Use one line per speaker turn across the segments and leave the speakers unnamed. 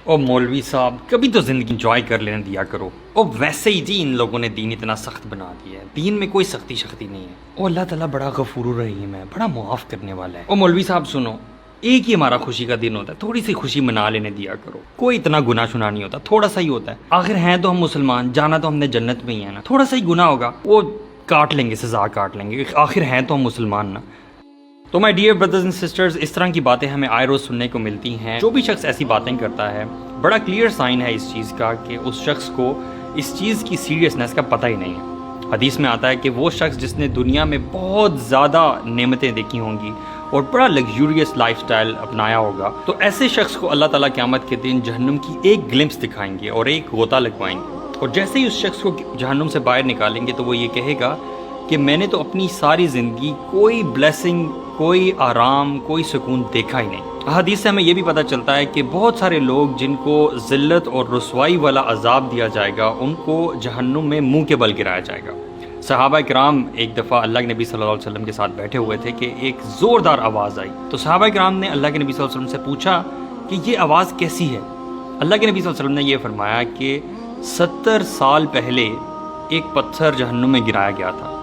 او مولوی صاحب کبھی تو زندگی انجوائے کر لینے دیا کرو. او ویسے ہی جی ان لوگوں نے دین اتنا سخت بنا دیا ہے. دین میں کوئی سختی شختی نہیں ہے. او اللہ تعالیٰ بڑا غفور الرحیم ہے, بڑا معاف کرنے والا ہے. او مولوی صاحب سنو, ایک ہی ہمارا خوشی کا دن ہوتا ہے, تھوڑی سی خوشی منا لینے دیا کرو. کوئی اتنا گناہ شنا نہیں ہوتا, تھوڑا سا ہی ہوتا ہے. آخر ہیں تو ہم مسلمان, جانا تو ہم نے جنت میں ہی ہے نا. تھوڑا سا ہی گناہ ہوگا, وہ کاٹ لیں گے, سزا کاٹ لیں گے. آخر ہیں تو ہم مسلمان نا. تو my dear brothers and sisters, اس طرح کی باتیں ہمیں آئے روز سننے کو ملتی ہیں. جو بھی شخص ایسی باتیں کرتا ہے, بڑا کلیئر سائن ہے اس چیز کا کہ اس شخص کو اس چیز کی سیریسنس کا پتہ ہی نہیں ہے. حدیث میں آتا ہے کہ وہ شخص جس نے دنیا میں بہت زیادہ نعمتیں دیکھی ہوں گی اور بڑا لگزوریس لائف سٹائل اپنایا ہوگا, تو ایسے شخص کو اللہ تعالیٰ قیامت کے دن جہنم کی ایک گلمپس دکھائیں گے اور ایک غوطہ لگوائیں گے. اور جیسے ہی اس شخص کو جہنم سے باہر نکالیں گے تو وہ یہ کہے گا کہ میں نے تو اپنی ساری زندگی کوئی بلیسنگ, کوئی آرام, کوئی سکون دیکھا ہی نہیں. حدیث سے ہمیں یہ بھی پتہ چلتا ہے کہ بہت سارے لوگ جن کو ذلت اور رسوائی والا عذاب دیا جائے گا, ان کو جہنم میں منہ کے بل گرایا جائے گا. صحابہ کرام ایک دفعہ اللہ کے نبی صلی اللہ علیہ وسلم کے ساتھ بیٹھے ہوئے تھے کہ ایک زوردار آواز آئی. تو صحابہ کرام نے اللہ کے نبی صلی اللہ علیہ وسلم سے پوچھا کہ یہ آواز کیسی ہے. اللہ کے نبی صلی اللہ علیہ وسلم نے یہ فرمایا کہ 70 سال پہلے ایک پتھر جہنم میں گرایا گیا تھا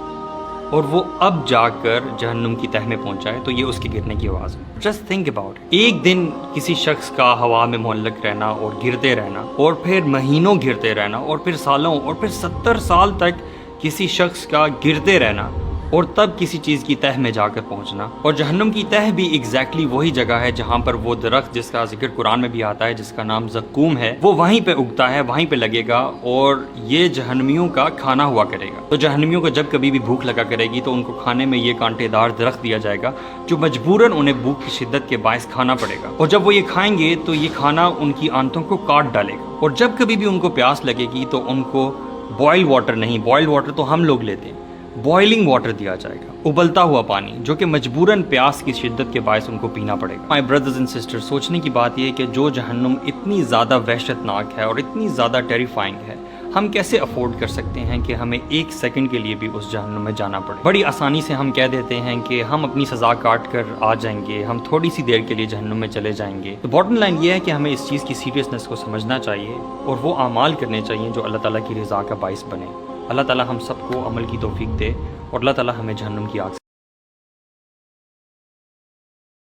اور وہ اب جا کر جہنم کی تہہ میں پہنچا ہے, تو یہ اس کے گرنے کی آواز ہے. جسٹ تھنک اباؤٹ, ایک دن کسی شخص کا ہوا میں معلق رہنا اور گرتے رہنا, اور پھر مہینوں گرتے رہنا, اور پھر سالوں, اور پھر 70 سال تک کسی شخص کا گرتے رہنا, اور تب کسی چیز کی تہہ میں جا کر پہنچنا. اور جہنم کی تہہ بھی ایگزیکٹلی وہی جگہ ہے جہاں پر وہ درخت جس کا ذکر قرآن میں بھی آتا ہے, جس کا نام زقوم ہے, وہ وہیں پہ اگتا ہے, وہیں پہ لگے گا, اور یہ جہنمیوں کا کھانا ہوا کرے گا. تو جہنمیوں کو جب کبھی بھی بھوک لگا کرے گی تو ان کو کھانے میں یہ کانٹے دار درخت دیا جائے گا جو مجبوراً انہیں بھوک کی شدت کے باعث کھانا پڑے گا. اور جب وہ یہ کھائیں گے تو یہ کھانا ان کی آنتوں کو کاٹ ڈالے گا. اور جب کبھی بھی ان کو پیاس لگے گی تو ان کو بوائل واٹر نہیں, بوائل واٹر تو ہم لوگ لیتے ہیں, بوائلنگ واٹر دیا جائے گا, ابلتا ہوا پانی, جو کہ مجبوراً پیاس کی شدت کے باعث ان کو پینا پڑے گا. مائی بردرز اینڈ سسٹر, سوچنے کی بات یہ ہے کہ جو جہنم اتنی زیادہ وحشت ناک ہے اور اتنی زیادہ ٹیریفائنگ ہے, ہم کیسے افورڈ کر سکتے ہیں کہ ہمیں ایک سیکنڈ کے لیے بھی اس جہنم میں جانا پڑے. بڑی آسانی سے ہم کہہ دیتے ہیں کہ ہم اپنی سزا کاٹ کر آ جائیں گے, ہم تھوڑی سی دیر کے لیے جہنم میں چلے جائیں گے. تو باٹم لائن یہ ہے کہ ہمیں اس چیز کی سیریسنس کو سمجھنا چاہیے اور وہ اعمال کرنے چاہیے جو اللہ تعالیٰ کی رضا کا باعث بنے. اللہ تعالیٰ ہم سب کو عمل کی توفیق دے اور اللہ تعالیٰ ہمیں جہنم کی آگ